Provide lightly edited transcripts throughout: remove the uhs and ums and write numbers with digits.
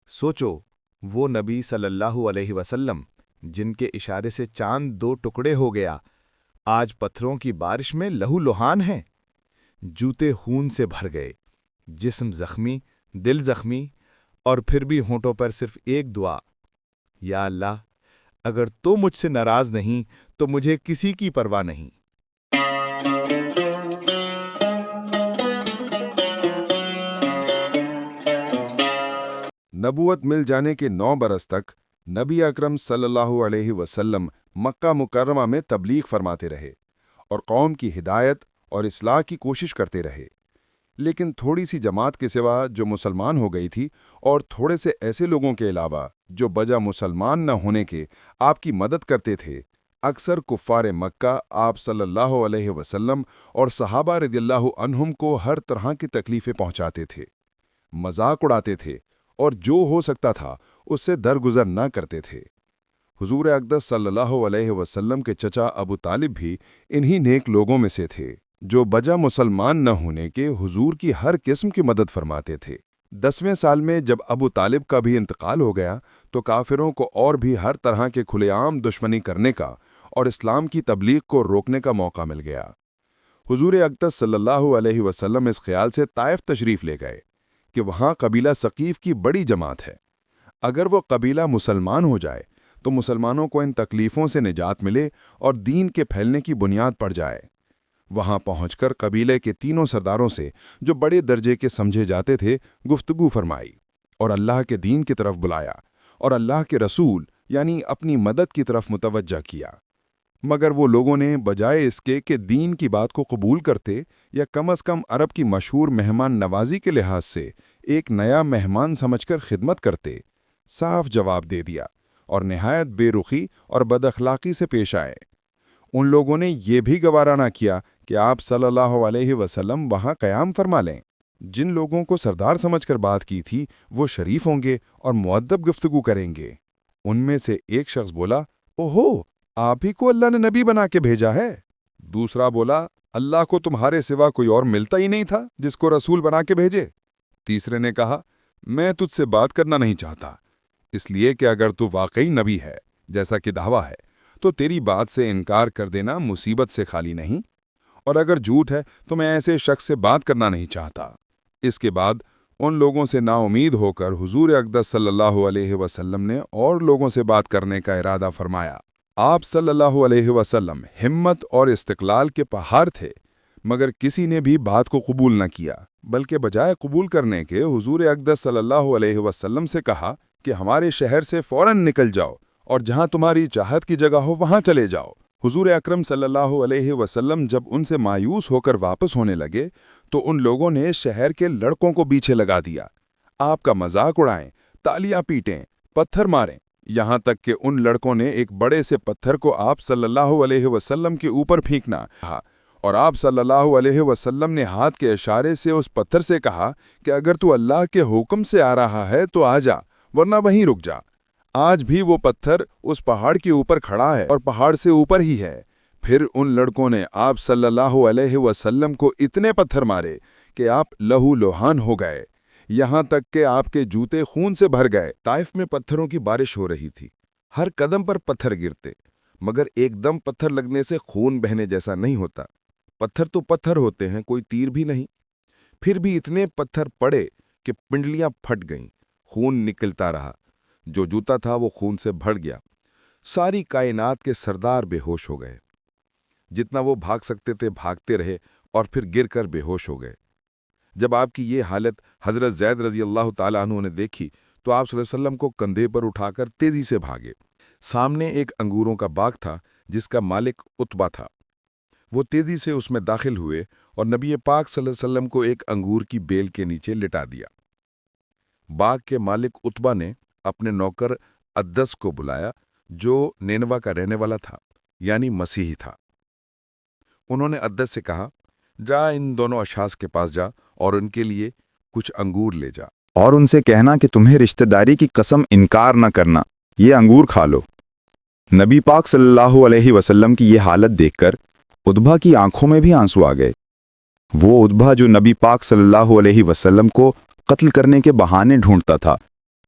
سوچو، وہ نبی صلی اللہ علیہ وسلم جن کے اشارے سے چاند 2 ٹکڑے ہو گیا، آج پتھروں کی بارش میں لہو لہان ہیں، جوتے خون سے بھر گئے، جسم زخمی، دل زخمی، اور پھر بھی ہونٹوں پر صرف ایک دعا: یا اللہ، اگر تو مجھ سے ناراض نہیں تو مجھے کسی کی پرواہ نہیں۔ نبوت مل جانے کے 9 برس تک نبی اکرم صلی اللہ علیہ وسلم مکہ مکرمہ میں تبلیغ فرماتے رہے اور قوم کی ہدایت اور اصلاح کی کوشش کرتے رہے، لیکن تھوڑی سی جماعت کے سوا جو مسلمان ہو گئی تھی اور تھوڑے سے ایسے لوگوں کے علاوہ جو بجا مسلمان نہ ہونے کے آپ کی مدد کرتے تھے، اکثر کفار مکہ آپ صلی اللہ علیہ وسلم اور صحابہ رضی اللہ عنہم کو ہر طرح کی تکلیفیں پہنچاتے تھے، مذاق اڑاتے تھے اور جو ہو سکتا تھا اس سے درگزر نہ کرتے تھے۔ حضور اقدس صلی اللہ علیہ وسلم کے چچا ابو طالب بھی انہی نیک لوگوں میں سے تھے جو بجا مسلمان نہ ہونے کے حضور کی ہر قسم کی مدد فرماتے تھے۔ 10ویں سال میں جب ابو طالب کا بھی انتقال ہو گیا تو کافروں کو اور بھی ہر طرح کے کھلے عام دشمنی کرنے کا اور اسلام کی تبلیغ کو روکنے کا موقع مل گیا۔ حضور اقدس صلی اللہ علیہ وسلم اس خیال سے طائف تشریف لے گئے کہ وہاں قبیلہ ثقیف کی بڑی جماعت ہے، اگر وہ قبیلہ مسلمان ہو جائے تو مسلمانوں کو ان تکلیفوں سے نجات ملے اور دین کے پھیلنے کی بنیاد پڑ جائے۔ وہاں پہنچ کر قبیلے کے تینوں سرداروں سے جو بڑے درجے کے سمجھے جاتے تھے گفتگو فرمائی اور اللہ کے دین کی طرف بلایا اور اللہ کے رسول یعنی اپنی مدد کی طرف متوجہ کیا، مگر وہ لوگوں نے بجائے اس کے کہ دین کی بات کو قبول کرتے یا کم از کم عرب کی مشہور مہمان نوازی کے لحاظ سے ایک نیا مہمان سمجھ کر خدمت کرتے، صاف جواب دے دیا اور نہایت بے رخی اور بد اخلاقی سے پیش آئے۔ ان لوگوں نے یہ بھی گوارا نہ کیا کہ آپ صلی اللہ علیہ وسلم وہاں قیام فرما لیں۔ جن لوگوں کو سردار سمجھ کر بات کی تھی وہ شریف ہوں گے اور مؤدب گفتگو کریں گے۔ ان میں سے ایک شخص بولا، اوہو، آپ ہی کو اللہ نے نبی بنا کے بھیجا ہے۔ دوسرا بولا، اللہ کو تمہارے سوا کوئی اور ملتا ہی نہیں تھا جس کو رسول بنا کے بھیجے۔ تیسرے نے کہا، میں تجھ سے بات کرنا نہیں چاہتا، اس لیے کہ اگر تو واقعی نبی ہے جیسا کہ دعویٰ ہے تو تیری بات سے انکار کر دینا مصیبت سے خالی نہیں، اور اگر جھوٹ ہے تو میں ایسے شخص سے بات کرنا نہیں چاہتا۔ اس کے بعد ان لوگوں سے نا امید ہو کر حضور اقدس صلی اللہ علیہ وسلم نے اور لوگوں سے بات کرنے کا ارادہ فرمایا۔ آپ صلی اللہ علیہ وسلم ہمت اور استقلال کے پہاڑ تھے، مگر کسی نے بھی بات کو قبول نہ کیا، بلکہ بجائے قبول کرنے کے حضور اقدس صلی اللہ علیہ وسلم سے کہا کہ ہمارے شہر سے فوراً نکل جاؤ اور جہاں تمہاری چاہت کی جگہ ہو وہاں چلے جاؤ۔ حضور اکرم صلی اللہ علیہ وسلم جب ان سے مایوس ہو کر واپس ہونے لگے تو ان لوگوں نے شہر کے لڑکوں کو پیچھے لگا دیا، آپ کا مذاق اڑائیں، تالیاں پیٹیں، پتھر ماریں، یہاں تک کہ ان لڑکوں نے ایک بڑے سے پتھر کو آپ صلی اللہ علیہ وسلم کے اوپر پھینکنا کہا، اور آپ صلی اللہ علیہ وسلم نے ہاتھ کے اشارے سے اس پتھر سے کہا کہ اگر تو اللہ کے حکم سے آ رہا ہے تو آ جا، ورنہ وہیں رک جا۔ آج بھی وہ پتھر اس پہاڑ کے اوپر کھڑا ہے اور پہاڑ سے اوپر ہی ہے۔ پھر ان لڑکوں نے آپ صلی اللہ علیہ وسلم کو اتنے پتھر مارے کہ آپ لہو لوہان ہو گئے، یہاں تک کہ آپ کے جوتے خون سے بھر گئے۔ طائف میں پتھروں کی بارش ہو رہی تھی، ہر قدم پر پتھر گرتے، مگر ایک دم پتھر لگنے سے خون بہنے جیسا نہیں ہوتا۔ پتھر تو پتھر ہوتے ہیں، کوئی تیر بھی نہیں۔ پھر بھی اتنے پتھر پڑے کہ پنڈلیاں پھٹ گئیں، خون نکلتا رہا، جو جوتا تھا وہ خون سے بھر گیا۔ ساری کائنات کے سردار بے ہوش ہو گئے، جتنا وہ بھاگ سکتے تھے بھاگتے رہے اور پھر گر کر بے ہوش ہو گئے۔ جب آپ کی یہ حالت حضرت زید رضی اللہ تعالیٰ عنہ نے دیکھی تو آپ صلی اللہ علیہ وسلم کو کندھے پر اٹھا کر تیزی سے بھاگے۔ سامنے ایک انگوروں کا باغ تھا جس کا مالک عتبہ تھا، وہ تیزی سے اس میں داخل ہوئے اور نبی پاک صلی اللہ علیہ وسلم کو ایک انگور کی بیل کے نیچے لٹا دیا۔ باغ کے مالک عتبہ نے اپنے نوکر عدس کو بلایا جو نینوا کا رہنے والا تھا، یعنی مسیحی تھا۔ انہوں نے عدس سے کہا، جا ان دونوں اشخاص کے پاس جا اور ان کے لیے کچھ انگور لے جا، اور ان سے کہنا کہ تمہیں رشتہ داری کی قسم انکار نہ کرنا، یہ انگور کھا لو۔ نبی پاک صلی اللہ علیہ وسلم کی یہ حالت دیکھ کر عتبہ کی آنکھوں میں بھی آنسو آ گئے۔ وہ عتبہ جو نبی پاک صلی اللہ علیہ وسلم کو قتل کرنے کے بہانے ڈھونڈتا تھا،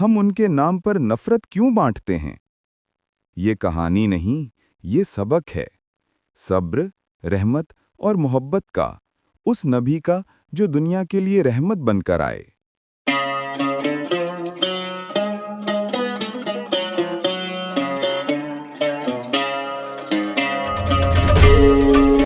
ہم ان کے نام پر نفرت کیوں بانٹتے ہیں؟ یہ کہانی نہیں، یہ سبق ہے، صبر، رحمت اور محبت کا، اس نبی کا جو دنیا کے لیے رحمت بن کر آئے۔